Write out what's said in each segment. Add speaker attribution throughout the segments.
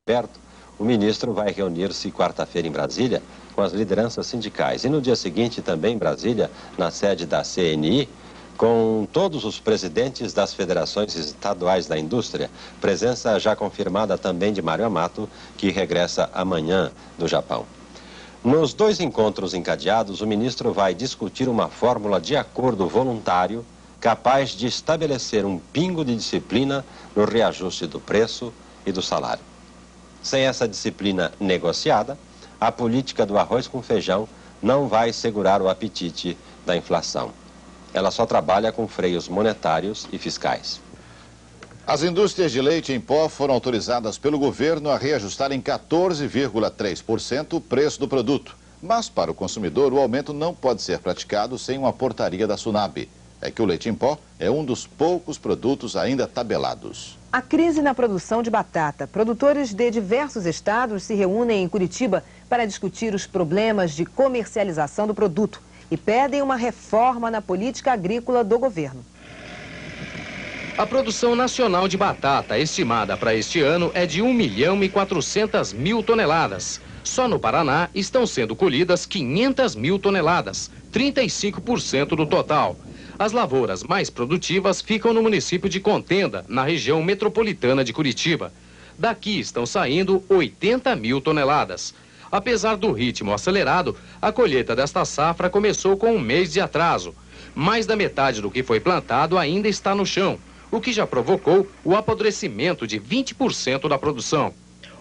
Speaker 1: perto, o ministro vai reunir-se quarta-feira em Brasília com as lideranças sindicais. E no dia seguinte, também em Brasília, na sede da CNI, com todos os presidentes das federações estaduais da indústria. Presença já confirmada também de Mário Amato, que regressa amanhã do Japão. Nos dois encontros encadeados, o ministro vai discutir uma fórmula de acordo voluntário capaz de estabelecer um pingo de disciplina no reajuste do preço e do salário. Sem essa disciplina negociada, a política do arroz com feijão não vai segurar o apetite da inflação. Ela só trabalha com freios monetários e fiscais.
Speaker 2: As indústrias de leite em pó foram autorizadas pelo governo a reajustar em 14,3% o preço do produto. Mas, para o consumidor, o aumento não pode ser praticado sem uma portaria da SUNAB. É que o leite em pó é um dos poucos produtos ainda tabelados.
Speaker 3: A crise na produção de batata. Produtores de diversos estados se reúnem em Curitiba para discutir os problemas de comercialização do produto e pedem uma reforma na política agrícola do governo.
Speaker 4: A produção nacional de batata estimada para este ano é de 1.400.000 toneladas. Só no Paraná estão sendo colhidas 500.000 toneladas, 35% do total. As lavouras mais produtivas ficam no município de Contenda, na região metropolitana de Curitiba. Daqui estão saindo 80.000 toneladas. Apesar do ritmo acelerado, a colheita desta safra começou com um mês de atraso. Mais da metade do que foi plantado ainda está no chão, o que já provocou o apodrecimento de 20% da produção.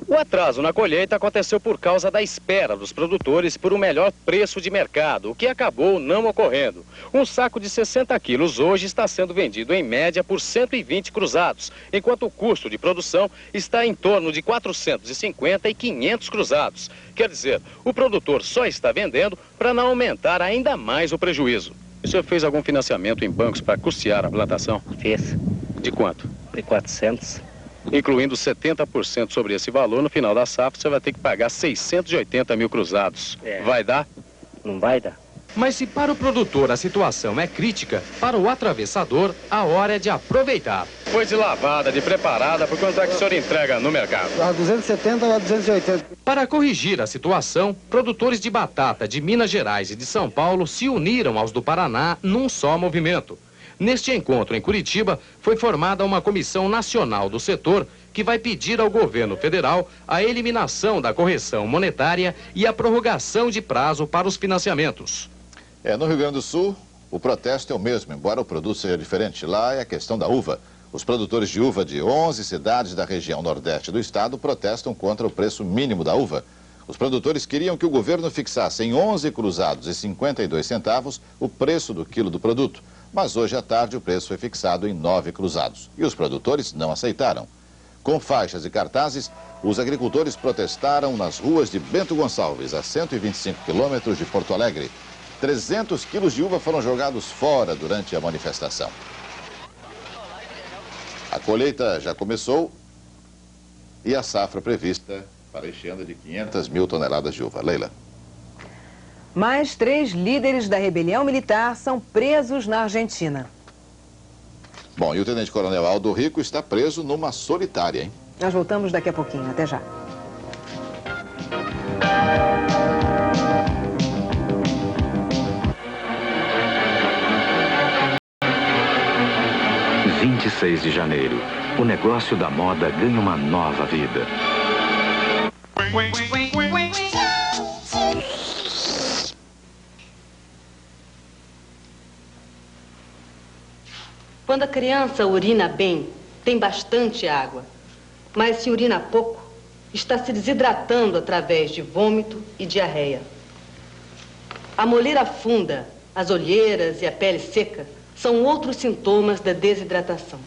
Speaker 5: O atraso na colheita aconteceu por causa da espera dos produtores por um melhor preço de mercado, o que acabou não ocorrendo. Um saco de 60 quilos hoje está sendo vendido em média por 120 cruzados, enquanto o custo de produção está em torno de 450 e 500 cruzados. Quer dizer, o produtor só está vendendo para não aumentar ainda mais o prejuízo. O senhor fez algum financiamento em bancos para custear a plantação?
Speaker 6: Fiz.
Speaker 5: De quanto?
Speaker 6: De 400.
Speaker 5: Incluindo 70% sobre esse valor, no final da safra você vai ter que pagar 680 mil cruzados. Vai dar?
Speaker 6: Não vai dar.
Speaker 4: Mas se para o produtor a situação é crítica, para o atravessador a hora é de aproveitar.
Speaker 5: Foi de lavada, de preparada, por quanto é que o senhor entrega no mercado?
Speaker 7: A 270 ou a 280.
Speaker 4: Para corrigir a situação, produtores de batata de Minas Gerais e de São Paulo se uniram aos do Paraná num só movimento. Neste encontro em Curitiba, foi formada uma comissão nacional do setor que vai pedir ao governo federal a eliminação da correção monetária e a prorrogação de prazo para os financiamentos.
Speaker 2: No Rio Grande do Sul, o protesto é o mesmo, embora o produto seja diferente. Lá é a questão da uva. Os produtores de uva de 11 cidades da região nordeste do estado protestam contra o preço mínimo da uva. Os produtores queriam que o governo fixasse em 11 cruzados e 52 centavos o preço do quilo do produto. Mas hoje à tarde o preço foi fixado em 9 cruzados. E os produtores não aceitaram. Com faixas e cartazes, os agricultores protestaram nas ruas de Bento Gonçalves, a 125 quilômetros de Porto Alegre. 300 quilos de uva foram jogados fora durante a manifestação. A colheita já começou e a safra prevista para este ano é de 500.000 toneladas de uva. Leila.
Speaker 3: Mais 3 líderes da rebelião militar são presos na Argentina.
Speaker 2: Bom, e o tenente-coronel Aldo Rico está preso numa solitária, hein?
Speaker 3: Nós voltamos daqui a pouquinho. Até já.
Speaker 8: Dia 26 de janeiro. O negócio da moda ganha uma nova vida.
Speaker 9: Quando a criança urina bem, tem bastante água. Mas se urina pouco, está se desidratando através de vômito e diarreia. A moleira funda, as olheiras e a pele seca são outros sintomas da desidratação.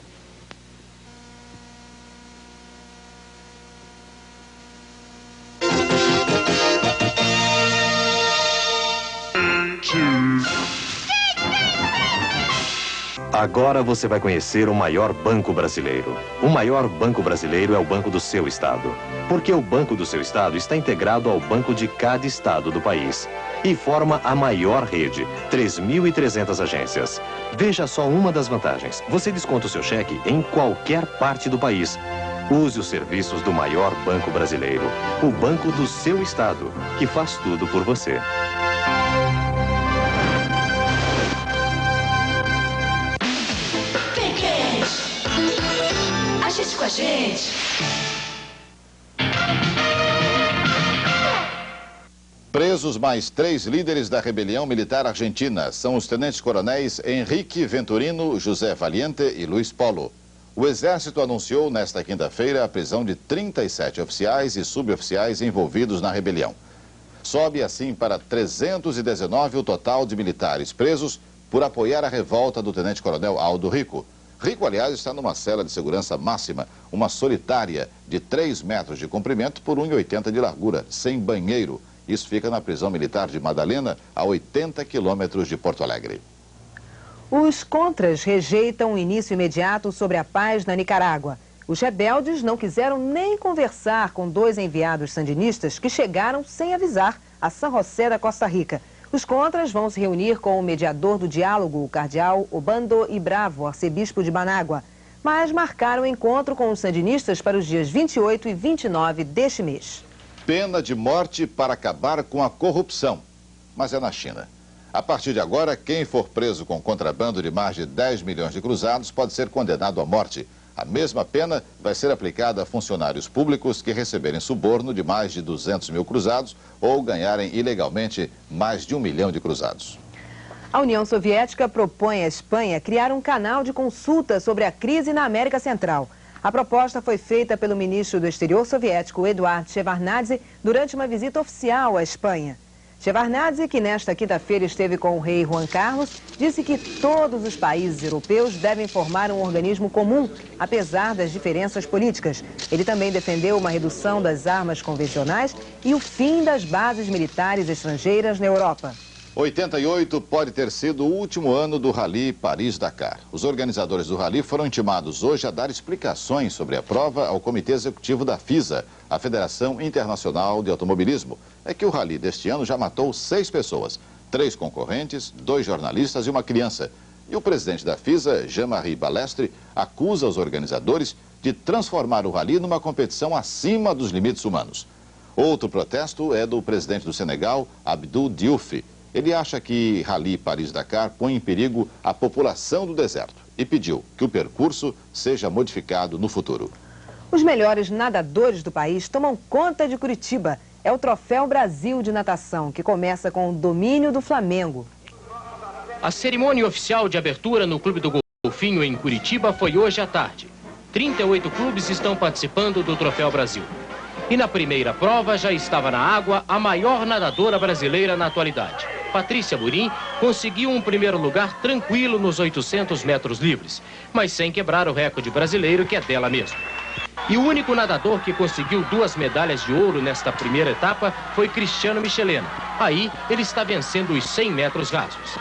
Speaker 8: Agora você vai conhecer o maior banco brasileiro. O maior banco brasileiro é o banco do seu estado. Porque o banco do seu estado está integrado ao banco de cada estado do país. E forma a maior rede, 3.300 agências. Veja só uma das vantagens. Você desconta o seu cheque em qualquer parte do país. Use os serviços do maior banco brasileiro, o banco do seu estado, que faz tudo por você.
Speaker 10: Ajuste com a gente.
Speaker 2: Presos mais 3 líderes da rebelião militar argentina. São os tenentes-coronéis Henrique Venturino, José Valiente e Luiz Polo. O Exército anunciou nesta quinta-feira a prisão de 37 oficiais e suboficiais envolvidos na rebelião. Sobe assim para 319 o total de militares presos por apoiar a revolta do tenente-coronel Aldo Rico. Rico, aliás, está numa cela de segurança máxima, uma solitária de 3 metros de comprimento por 1,80 de largura, sem banheiro. Isso fica na prisão militar de Madalena, a 80 quilômetros de Porto Alegre.
Speaker 3: Os contras rejeitam o início imediato sobre a paz na Nicarágua. Os rebeldes não quiseram nem conversar com 2 enviados sandinistas que chegaram sem avisar a San José da Costa Rica. Os contras vão se reunir com o mediador do diálogo, o cardeal Obando e Bravo, arcebispo de Banágua. Mas marcaram o encontro com os sandinistas para os dias 28 e 29 deste mês.
Speaker 2: Pena de morte para acabar com a corrupção, mas é na China. A partir de agora, quem for preso com contrabando de mais de 10 milhões de cruzados pode ser condenado à morte. A mesma pena vai ser aplicada a funcionários públicos que receberem suborno de mais de 200 mil cruzados ou ganharem ilegalmente mais de 1 milhão de cruzados.
Speaker 3: A União Soviética propõe à Espanha criar um canal de consulta sobre a crise na América Central. A proposta foi feita pelo ministro do Exterior soviético, Eduard Shevardnadze, durante uma visita oficial à Espanha. Shevardnadze, que nesta quinta-feira esteve com o rei Juan Carlos, disse que todos os países europeus devem formar um organismo comum, apesar das diferenças políticas. Ele também defendeu uma redução das armas convencionais e o fim das bases militares estrangeiras na Europa.
Speaker 2: 88 pode ter sido o último ano do Rally Paris-Dakar. Os organizadores do Rally foram intimados hoje a dar explicações sobre a prova ao Comitê Executivo da FISA, a Federação Internacional de Automobilismo. É que o Rally deste ano já matou 6 pessoas, 3 concorrentes, 2 jornalistas e uma criança. E o presidente da FISA, Jean-Marie Balestre, acusa os organizadores de transformar o Rally numa competição acima dos limites humanos. Outro protesto é do presidente do Senegal, Abdou Diouf. Ele acha que Rally Paris-Dakar põe em perigo a população do deserto e pediu que o percurso seja modificado no futuro.
Speaker 3: Os melhores nadadores do país tomam conta de Curitiba. É o Troféu Brasil de Natação, que começa com o domínio do Flamengo.
Speaker 4: A cerimônia oficial de abertura no Clube do Golfinho em Curitiba foi hoje à tarde. 38 clubes estão participando do Troféu Brasil. E na primeira prova já estava na água a maior nadadora brasileira na atualidade. Patrícia Burim conseguiu um primeiro lugar tranquilo nos 800 metros livres, mas sem quebrar o recorde brasileiro, que é dela mesmo. E o único nadador que conseguiu 2 medalhas de ouro nesta primeira etapa foi Cristiano Michelena. Aí ele está vencendo os 100 metros rasos.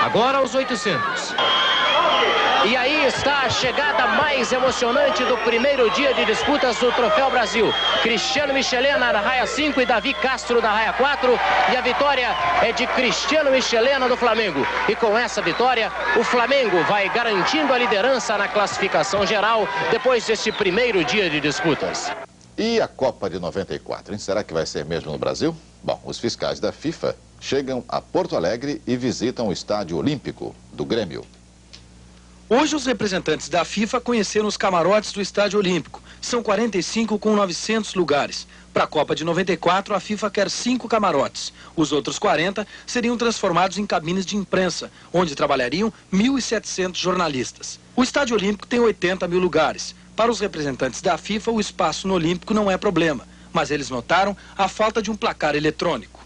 Speaker 4: Agora os 800. E aí está a chegada mais emocionante do primeiro dia de disputas do Troféu Brasil. Cristiano Michelena na raia 5 e Davi Castro na raia 4. E a vitória é de Cristiano Michelena do Flamengo. E com essa vitória, o Flamengo vai garantindo a liderança na classificação geral depois desse primeiro dia de disputas.
Speaker 2: E a Copa de 94, hein? Será que vai ser mesmo no Brasil? Bom, os fiscais da FIFA chegam a Porto Alegre e visitam o Estádio Olímpico do Grêmio.
Speaker 11: Hoje os representantes da FIFA conheceram os camarotes do Estádio Olímpico. São 45 com 900 lugares. Para a Copa de 94, a FIFA quer 5 camarotes. Os outros 40 seriam transformados em cabines de imprensa, onde trabalhariam 1.700 jornalistas. O Estádio Olímpico tem 80 mil lugares. Para os representantes da FIFA, o espaço no Olímpico não é problema, mas eles notaram a falta de um placar eletrônico.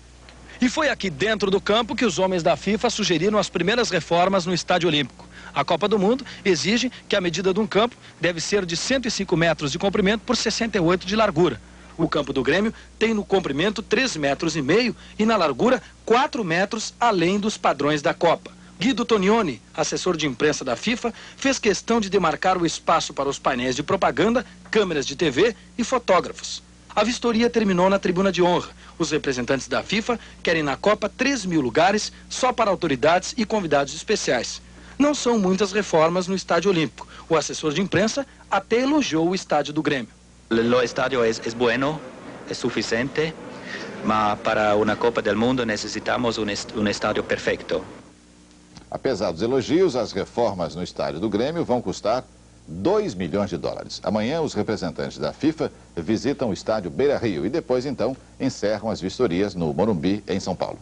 Speaker 11: E foi aqui dentro do campo que os homens da FIFA sugeriram as primeiras reformas no Estádio Olímpico. A Copa do Mundo exige que a medida de um campo deve ser de 105 metros de comprimento por 68 de largura. O campo do Grêmio tem no comprimento 3,5 metros e na largura 4 metros além dos padrões da Copa. Guido Tonioni, assessor de imprensa da FIFA, fez questão de demarcar o espaço para os painéis de propaganda, câmeras de TV e fotógrafos. A vistoria terminou na tribuna de honra. Os representantes da FIFA querem na Copa 3.000 lugares só para autoridades e convidados especiais. não são muitas reformas no Estádio Olímpico. O assessor de imprensa até elogiou o estádio do Grêmio.
Speaker 10: O estádio é bueno, é suficiente, mas para uma Copa do Mundo necessitamos um estádio perfeito.
Speaker 2: Apesar dos elogios, as reformas no estádio do Grêmio vão custar 2 milhões de dólares. Amanhã, os representantes da FIFA visitam o estádio Beira-Rio e depois, então, encerram as vistorias no Morumbi, em São Paulo.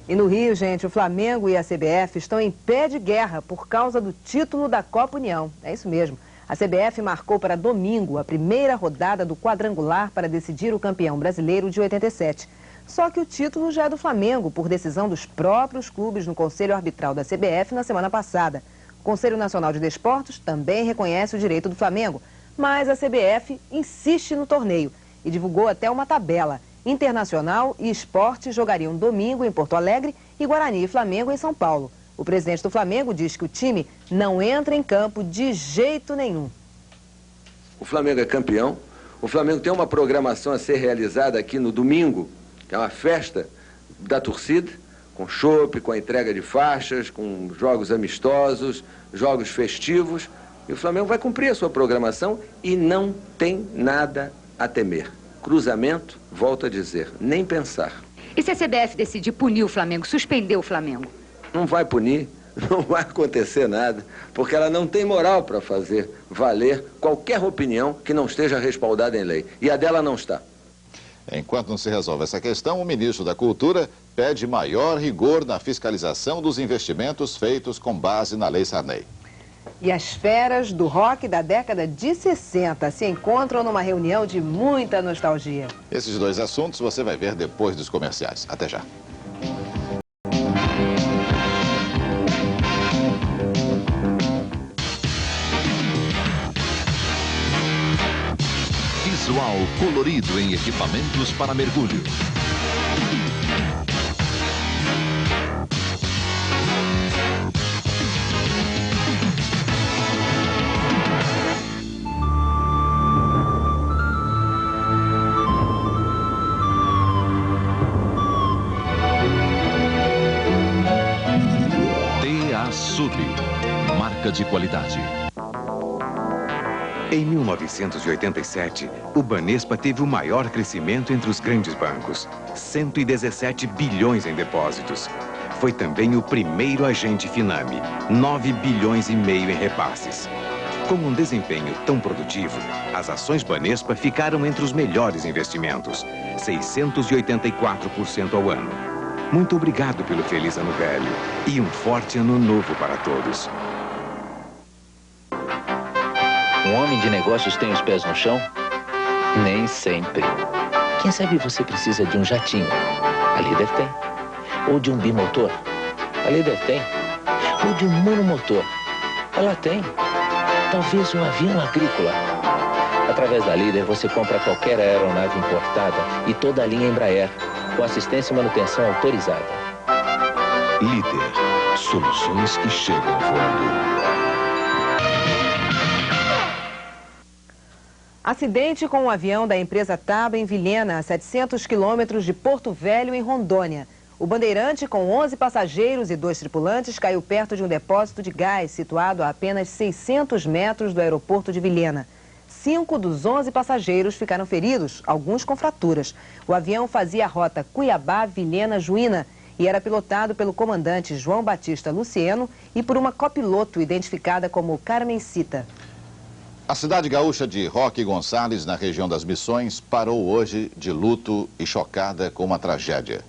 Speaker 3: E no Rio, gente, o Flamengo e a CBF estão em pé de guerra por causa do título da Copa União. É isso mesmo. A CBF marcou para domingo a primeira rodada do quadrangular para decidir o campeão brasileiro de 87. Só que o título já é do Flamengo, por decisão dos próprios clubes no Conselho Arbitral da CBF na semana passada. O Conselho Nacional de Desportos também reconhece o direito do Flamengo, mas a CBF insiste no torneio e divulgou até uma tabela. Internacional e Sport jogariam domingo em Porto Alegre e Guarani e Flamengo em São Paulo. O presidente do Flamengo diz que o time não entra em campo de jeito nenhum.
Speaker 12: O Flamengo é campeão, o Flamengo tem uma programação a ser realizada aqui no domingo, que é uma festa da torcida, com chopp, com a entrega de faixas, com jogos amistosos, jogos festivos. E o Flamengo vai cumprir a sua programação e não tem nada a temer. Cruzamento, volto a dizer, nem pensar.
Speaker 13: E se a CBF decidir punir o Flamengo, suspender o Flamengo?
Speaker 12: Não vai punir, não vai acontecer nada, porque ela não tem moral para fazer valer qualquer opinião que não esteja respaldada em lei. E a dela não está.
Speaker 2: Enquanto não se resolve essa questão, o ministro da Cultura pede maior rigor na fiscalização dos investimentos feitos com base na Lei Sarney.
Speaker 3: E as feras do rock da década de 60 se encontram numa reunião de muita nostalgia.
Speaker 2: Esses dois assuntos você vai ver depois dos comerciais. Até já.
Speaker 14: Visual colorido em equipamentos para mergulho. Sub, marca de qualidade.
Speaker 15: Em 1987, o Banespa teve o maior crescimento entre os grandes bancos, 117 bilhões em depósitos. Foi também o primeiro agente Finame, 9 bilhões e meio em repasses. Com um desempenho tão produtivo, as ações Banespa ficaram entre os melhores investimentos, 684% ao ano. Muito obrigado pelo feliz ano velho e um forte ano novo para todos.
Speaker 16: Um homem de negócios tem os pés no chão? Nem sempre. Quem sabe você precisa de um jatinho? A Líder tem. Ou de um bimotor? A Líder tem. Ou de um monomotor? Ela tem. Talvez um avião agrícola. Através da Líder você compra qualquer aeronave importada e toda a linha Embraer, com assistência e manutenção autorizada.
Speaker 14: Líder, soluções que chegam voando.
Speaker 3: Acidente com um avião da empresa TAB em Vilhena, a 700 quilômetros de Porto Velho, em Rondônia. O Bandeirante, com 11 passageiros e 2 tripulantes, caiu perto de um depósito de gás situado a apenas 600 metros do aeroporto de Vilhena. 5 dos 11 passageiros ficaram feridos, alguns com fraturas. O avião fazia a rota Cuiabá-Vilhena-Juína e era pilotado pelo comandante João Batista Lucieno e por uma copiloto identificada como Carmencita.
Speaker 2: A cidade gaúcha de Roque Gonçalves, na região das Missões, parou hoje de luto e chocada com uma tragédia.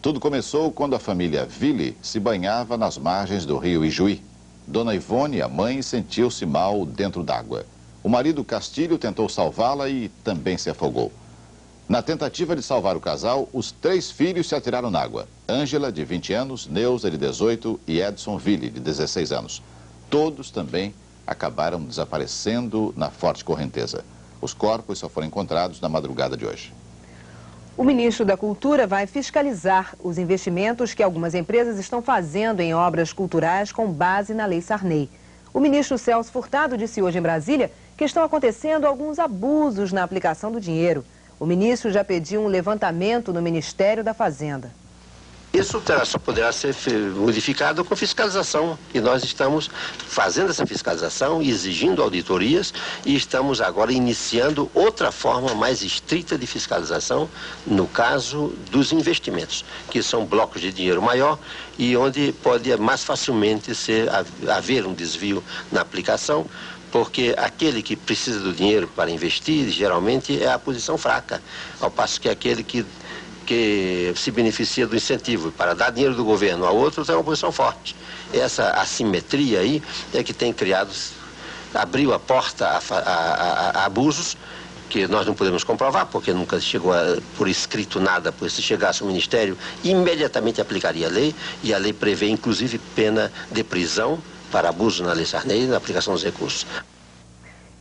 Speaker 2: Tudo começou quando a família Ville se banhava nas margens do rio Ijuí. Dona Ivone, a mãe, sentiu-se mal dentro d'água. O marido Castilho tentou salvá-la e também se afogou. Na tentativa de salvar o casal, os 3 filhos se atiraram na água. Ângela, de 20 anos, Neuza, de 18 e Edson Ville, de 16 anos. Todos também acabaram desaparecendo na forte correnteza. Os corpos só foram encontrados na madrugada de hoje.
Speaker 3: O ministro da Cultura vai fiscalizar os investimentos que algumas empresas estão fazendo em obras culturais com base na Lei Sarney. O ministro Celso Furtado disse hoje em Brasília que estão acontecendo alguns abusos na aplicação do dinheiro. O ministro já pediu um levantamento no Ministério da Fazenda.
Speaker 17: Isso só poderá ser modificado com fiscalização, e nós estamos fazendo essa fiscalização, exigindo auditorias, e estamos agora iniciando outra forma mais estrita de fiscalização no caso dos investimentos, que são blocos de dinheiro maior e onde pode mais facilmente haver um desvio na aplicação, porque aquele que precisa do dinheiro para investir, geralmente, é a posição fraca, ao passo que aquele que se beneficia do incentivo para dar dinheiro do governo a outros é uma posição forte. Essa assimetria aí é que tem criado, abriu a porta a abusos, que nós não podemos comprovar, porque nunca chegou por escrito nada, pois se chegasse ao Ministério, imediatamente aplicaria a lei, e a lei prevê, inclusive, pena de prisão para abuso na Lei Sarney e na aplicação dos recursos.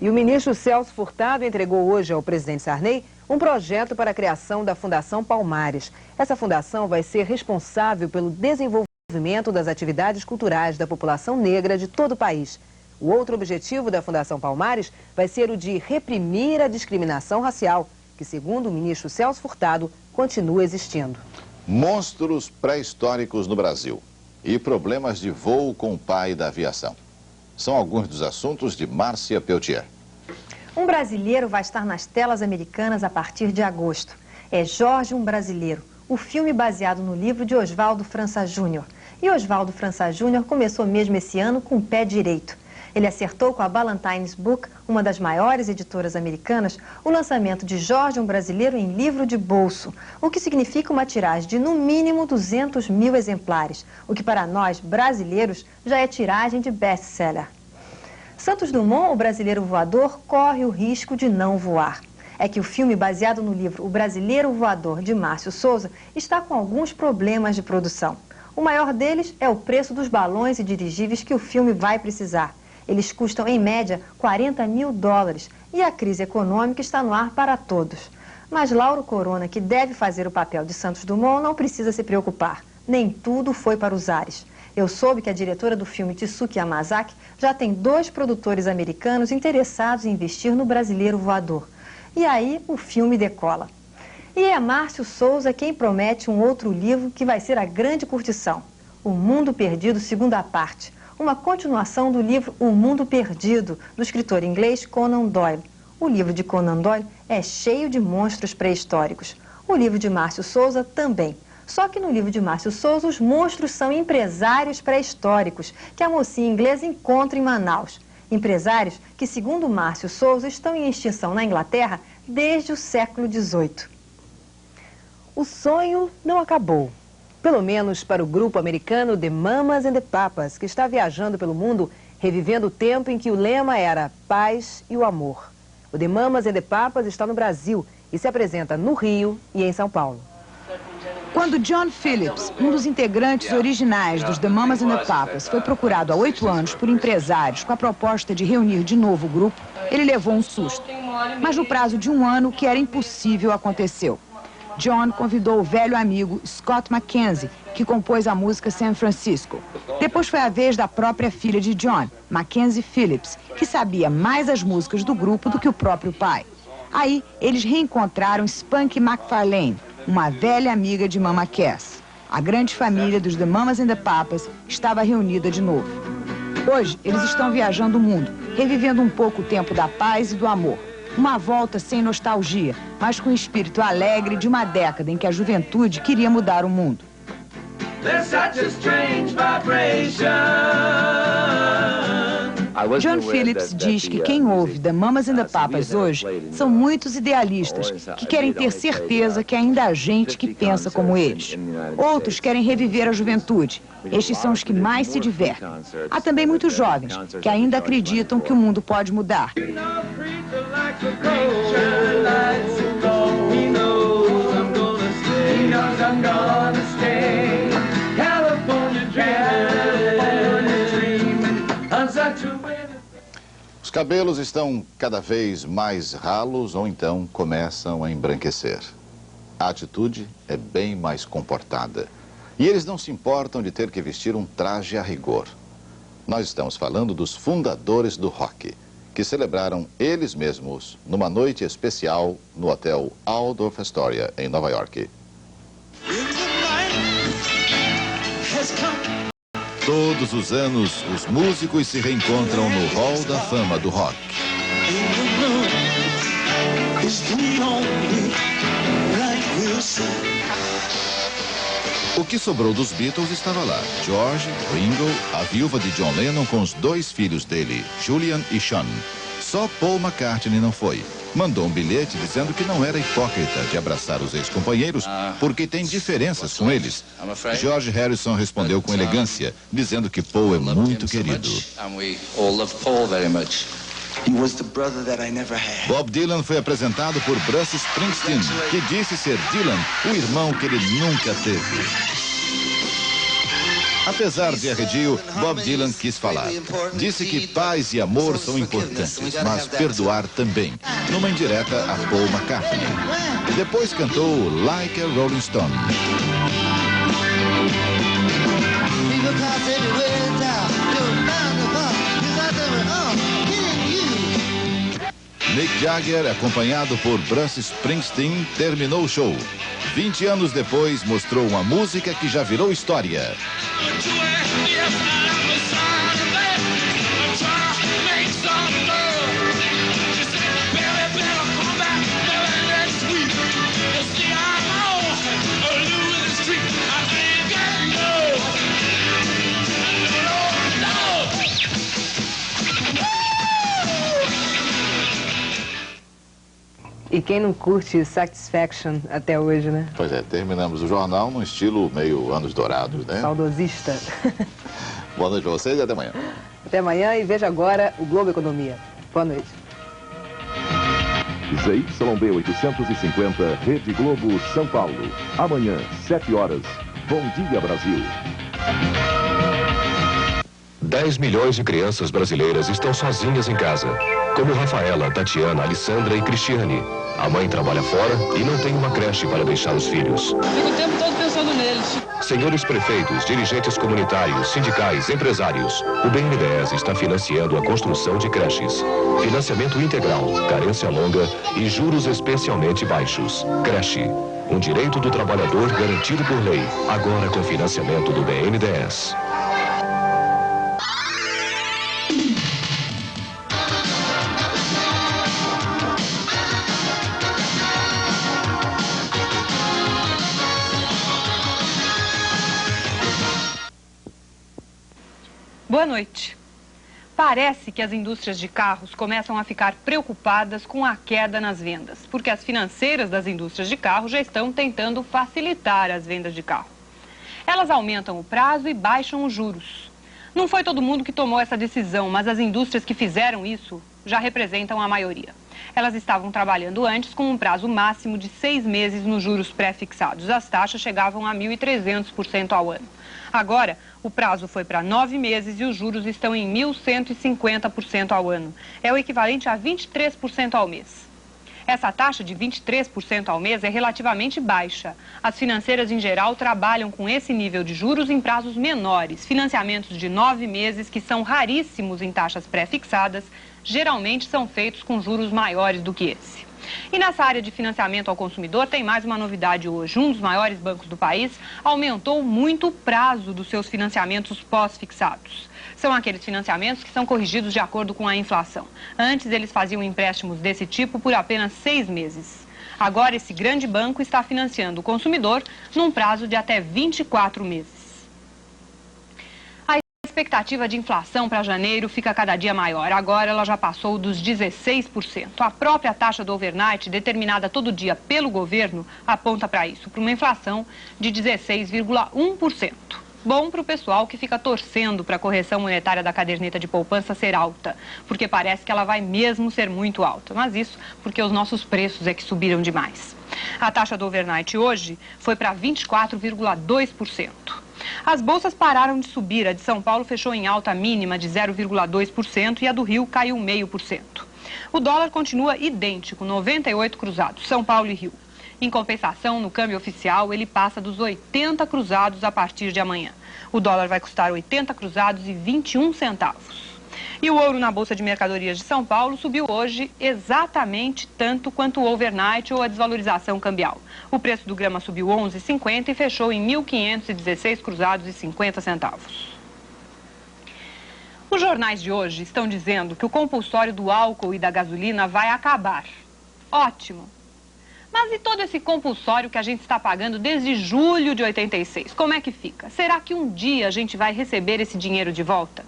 Speaker 3: E o ministro Celso Furtado entregou hoje ao presidente Sarney um projeto para a criação da Fundação Palmares. Essa fundação vai ser responsável pelo desenvolvimento das atividades culturais da população negra de todo o país. O outro objetivo da Fundação Palmares vai ser o de reprimir a discriminação racial, que, segundo o ministro Celso Furtado, continua existindo.
Speaker 2: Monstros pré-históricos no Brasil e problemas de voo com o pai da aviação. São alguns dos assuntos de Márcia Peltier.
Speaker 18: Um brasileiro vai estar nas telas americanas a partir de agosto. É Jorge, um Brasileiro, o filme baseado no livro de Oswaldo França Júnior. E Oswaldo França Júnior começou mesmo esse ano com o pé direito. Ele acertou com a Ballantines Book, uma das maiores editoras americanas, o lançamento de Jorge, um Brasileiro em livro de bolso, o que significa uma tiragem de no mínimo 200 mil exemplares, o que para nós, brasileiros, já é tiragem de best-seller. Santos Dumont, o brasileiro voador, corre o risco de não voar. É que o filme baseado no livro O Brasileiro Voador, de Márcio Souza, está com alguns problemas de produção. O maior deles é o preço dos balões e dirigíveis que o filme vai precisar. Eles custam, em média, 40 mil dólares e a crise econômica está no ar para todos. Mas Lauro Corona, que deve fazer o papel de Santos Dumont, não precisa se preocupar. Nem tudo foi para os ares. Eu soube que a diretora do filme, Tsuki Yamazaki, já tem 2 produtores americanos interessados em investir no Brasileiro Voador. E aí o filme decola. E é Márcio Souza quem promete um outro livro que vai ser a grande curtição. O Mundo Perdido, segunda parte. Uma continuação do livro O Mundo Perdido, do escritor inglês Conan Doyle. O livro de Conan Doyle é cheio de monstros pré-históricos. O livro de Márcio Souza também. Só que no livro de Márcio Souza, os monstros são empresários pré-históricos, que a mocinha inglesa encontra em Manaus. Empresários que, segundo Márcio Souza, estão em extinção na Inglaterra desde o século XVIII. O sonho não acabou. Pelo menos para o grupo americano The Mamas and the Papas, que está viajando pelo mundo, revivendo o tempo em que o lema era paz e o amor. O The Mamas and the Papas está no Brasil e se apresenta no Rio e em São Paulo.
Speaker 13: Quando John Phillips, um dos integrantes originais dos The Mamas and the Papas, foi procurado há 8 anos por empresários com a proposta de reunir de novo o grupo, ele levou um susto. Mas no prazo de 1 ano, o que era impossível aconteceu. John convidou o velho amigo Scott McKenzie, que compôs a música San Francisco. Depois foi a vez da própria filha de John, Mackenzie Phillips, que sabia mais as músicas do grupo do que o próprio pai. Aí, eles reencontraram Spunky McFarlane, uma velha amiga de Mama Cass. A grande família dos The Mamas and the Papas estava reunida de novo. Hoje, eles estão viajando o mundo, revivendo um pouco o tempo da paz e do amor. Uma volta sem nostalgia, mas com o espírito alegre de uma década em que a juventude queria mudar o mundo. John Phillips diz que quem ouve The Mamas and the Papas hoje são muitos idealistas que querem ter certeza que ainda há gente que pensa como eles. Outros querem reviver a juventude. Estes são os que mais se divertem. Há também muitos jovens que ainda acreditam que o mundo pode mudar.
Speaker 2: Os cabelos estão cada vez mais ralos ou então começam a embranquecer. A atitude é bem mais comportada. E eles não se importam de ter que vestir um traje a rigor. Nós estamos falando dos fundadores do rock, que celebraram eles mesmos numa noite especial no hotel Waldorf Astoria, em Nova York. Todos os anos, os músicos se reencontram no Hall da Fama do Rock. O que sobrou dos Beatles estava lá. George, Ringo, a viúva de John Lennon com os 2 filhos dele, Julian e Sean. Só Paul McCartney não foi. Mandou um bilhete dizendo que não era hipócrita de abraçar os ex-companheiros porque tem diferenças com eles. George Harrison respondeu com elegância, dizendo que Paul é muito querido. Bob Dylan foi apresentado por Bruce Springsteen, que disse ser Dylan o irmão que ele nunca teve. Apesar de arredio, Bob Dylan quis falar. Disse que paz e amor são importantes, mas perdoar também, numa indireta a Paul McCartney. Depois cantou Like a Rolling Stone. Mick Jagger, acompanhado por Bruce Springsteen, terminou o show. 20 anos depois, mostrou uma música que já virou história.
Speaker 3: E quem não curte Satisfaction até hoje, né?
Speaker 2: Pois é, terminamos o jornal num estilo meio anos dourados, né?
Speaker 3: Saudosista.
Speaker 2: Boa noite pra vocês e até amanhã.
Speaker 3: Até amanhã e veja agora o Globo Economia. Boa noite.
Speaker 19: ZYB 850, Rede Globo, São Paulo. Amanhã, 7 horas. Bom dia, Brasil.
Speaker 8: 10 milhões de crianças brasileiras estão sozinhas em casa, como Rafaela, Tatiana, Alessandra e Cristiane. A mãe trabalha fora e não tem uma creche para deixar os filhos.
Speaker 20: Fico o tempo todo pensando neles.
Speaker 8: Senhores prefeitos, dirigentes comunitários, sindicais, empresários, o BNDES está financiando a construção de creches. Financiamento integral, carência longa e juros especialmente baixos. Creche, um direito do trabalhador garantido por lei, agora com financiamento do BNDES.
Speaker 20: Boa noite. Parece que as indústrias de carros começam a ficar preocupadas com a queda nas vendas, porque as financeiras das indústrias de carro já estão tentando facilitar as vendas de carro. Elas aumentam o prazo e baixam os juros. Não foi todo mundo que tomou essa decisão, mas as indústrias que fizeram isso já representam a maioria. Elas estavam trabalhando antes com um prazo máximo de 6 meses nos juros pré-fixados. As taxas chegavam a 1.300% ao ano. Agora, o prazo foi para 9 meses e os juros estão em 1.150% ao ano. É o equivalente a 23% ao mês. Essa taxa de 23% ao mês é relativamente baixa. As financeiras, em geral, trabalham com esse nível de juros em prazos menores. Financiamentos de 9 meses, que são raríssimos em taxas pré-fixadas, geralmente são feitos com juros maiores do que esse. E nessa área de financiamento ao consumidor tem mais uma novidade hoje. Um dos maiores bancos do país aumentou muito o prazo dos seus financiamentos pós-fixados. São aqueles financiamentos que são corrigidos de acordo com a inflação. Antes eles faziam empréstimos desse tipo por apenas 6 meses. Agora esse grande banco está financiando o consumidor num prazo de até 24 meses. A expectativa de inflação para janeiro fica cada dia maior. Agora ela já passou dos 16%. A própria taxa do overnight, determinada todo dia pelo governo, aponta para isso, para uma inflação de 16,1%. Bom para o pessoal que fica torcendo para a correção monetária da caderneta de poupança ser alta, porque parece que ela vai mesmo ser muito alta. Mas isso porque os nossos preços é que subiram demais. A taxa do overnight hoje foi para 24,2%. As bolsas pararam de subir. A de São Paulo fechou em alta mínima de 0,2% e a do Rio caiu 0,5%. O dólar continua idêntico, 98 cruzados, São Paulo e Rio. Em compensação, no câmbio oficial, ele passa dos 80 cruzados a partir de amanhã. O dólar vai custar 80 cruzados e 21 centavos. E o ouro na Bolsa de Mercadorias de São Paulo subiu hoje exatamente tanto quanto o overnight ou a desvalorização cambial. O preço do grama subiu 11,50 e fechou em 1.516 cruzados e 50 centavos. Os jornais de hoje estão dizendo que o compulsório do álcool e da gasolina vai acabar. Ótimo. Mas e todo esse compulsório que a gente está pagando desde julho de 86? Como é que fica? Será que um dia a gente vai receber esse dinheiro de volta?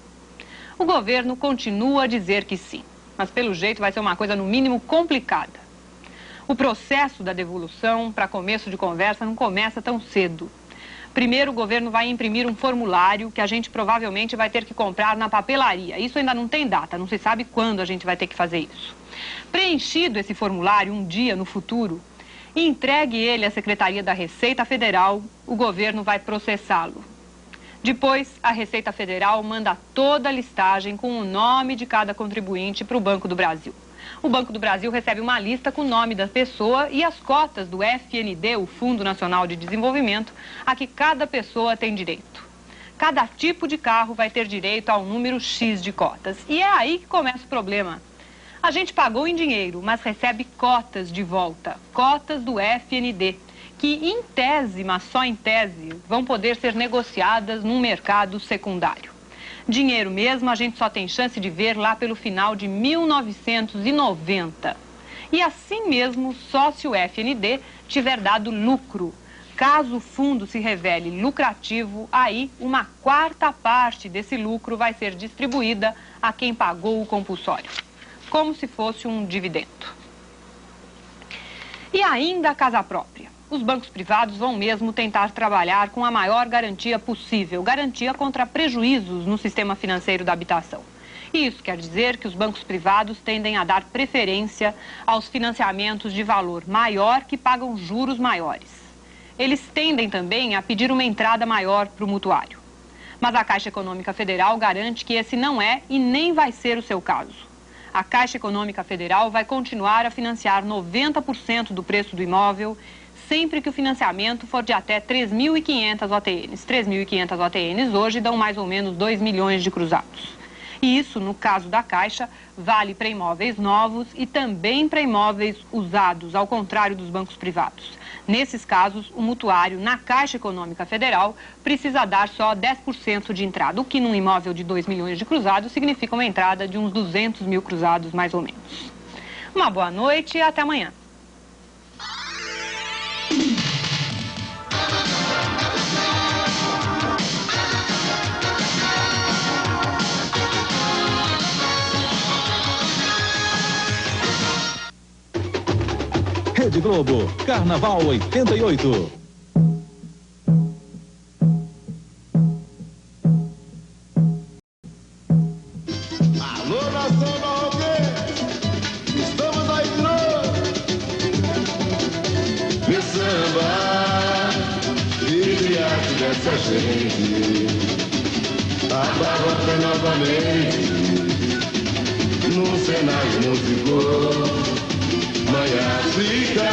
Speaker 20: O governo continua a dizer que sim, mas pelo jeito vai ser uma coisa no mínimo complicada. O processo da devolução, para começo de conversa, não começa tão cedo. Primeiro, o governo vai imprimir um formulário que a gente provavelmente vai ter que comprar na papelaria. Isso ainda não tem data, não se sabe quando a gente vai ter que fazer isso. Preenchido esse formulário um dia no futuro, e entregue ele à Secretaria da Receita Federal, o governo vai processá-lo. Depois, a Receita Federal manda toda a listagem com o nome de cada contribuinte para o Banco do Brasil. O Banco do Brasil recebe uma lista com o nome da pessoa e as cotas do FND, o Fundo Nacional de Desenvolvimento, a que cada pessoa tem direito. Cada tipo de carro vai ter direito a um número X de cotas. E é aí que começa o problema. A gente pagou em dinheiro, mas recebe cotas de volta, cotas do FND, que em tese, mas só em tese, vão poder ser negociadas num mercado secundário. Dinheiro mesmo a gente só tem chance de ver lá pelo final de 1990. E assim mesmo, só se o FND tiver dado lucro. Caso o fundo se revele lucrativo, aí uma quarta parte desse lucro vai ser distribuída a quem pagou o compulsório, como se fosse um dividendo. E ainda a casa própria. Os bancos privados vão mesmo tentar trabalhar com a maior garantia possível, garantia contra prejuízos no sistema financeiro da habitação. E isso quer dizer que os bancos privados tendem a dar preferência aos financiamentos de valor maior que pagam juros maiores. Eles tendem também a pedir uma entrada maior para o mutuário. Mas a Caixa Econômica Federal garante que esse não é e nem vai ser o seu caso. A Caixa Econômica Federal vai continuar a financiar 90% do preço do imóvel, sempre que o financiamento for de até 3.500 OTNs. 3.500 OTNs hoje dão mais ou menos 2 milhões de cruzados. E isso, no caso da Caixa, vale para imóveis novos e também para imóveis usados, ao contrário dos bancos privados. Nesses casos, o mutuário, na Caixa Econômica Federal, precisa dar só 10% de entrada, o que num imóvel de 2 milhões de cruzados significa uma entrada de uns 200 mil cruzados, mais ou menos. Uma boa noite e até amanhã.
Speaker 21: Rede Globo, Carnaval 88.
Speaker 22: Alô, nação barroqueira, estamos aí de novo. Me samba, vigiado dessa gente, a barroca novamente, num cenário musical. Mãe África,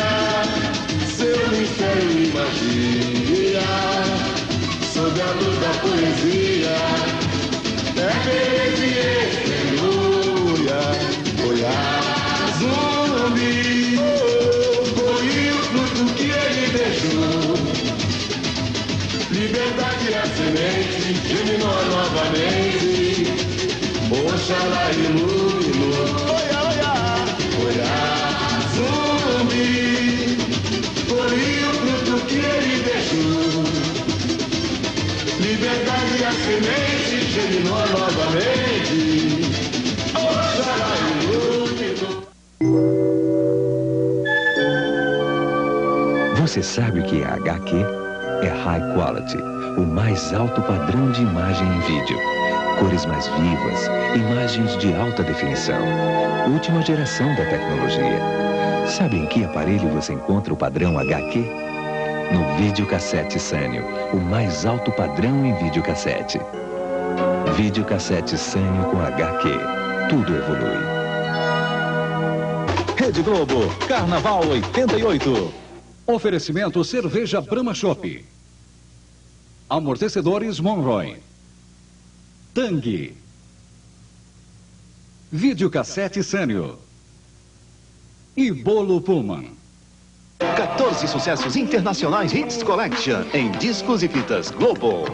Speaker 22: seu mistério e magia, sob a luz da poesia, é beleza e aleluia, Goiás, zumbi, foi o fruto que ele deixou, liberdade é a semente, germinou novamente, Oxalá iluminou, Goiás. Zumbi, foi o fruto que ele deixou. Liberdade e a semente germinou novamente. Oxalá iluminou.
Speaker 23: Você sabe o que é HQ? É High Quality, o mais alto padrão de imagem em vídeo. Cores mais vivas, imagens de alta definição. Última geração da tecnologia. Sabe em que aparelho você encontra o padrão HQ? No videocassete Sanyo, o mais alto padrão em videocassete. Videocassete Sanyo com HQ. Tudo evolui.
Speaker 21: Rede Globo, Carnaval 88. Oferecimento cerveja Brahma Chopp. Amortecedores Monroy. Tang. Videocassete Sanyo. E Bolo Pullman.
Speaker 14: 14 sucessos internacionais Hits Collection em discos e fitas Globo.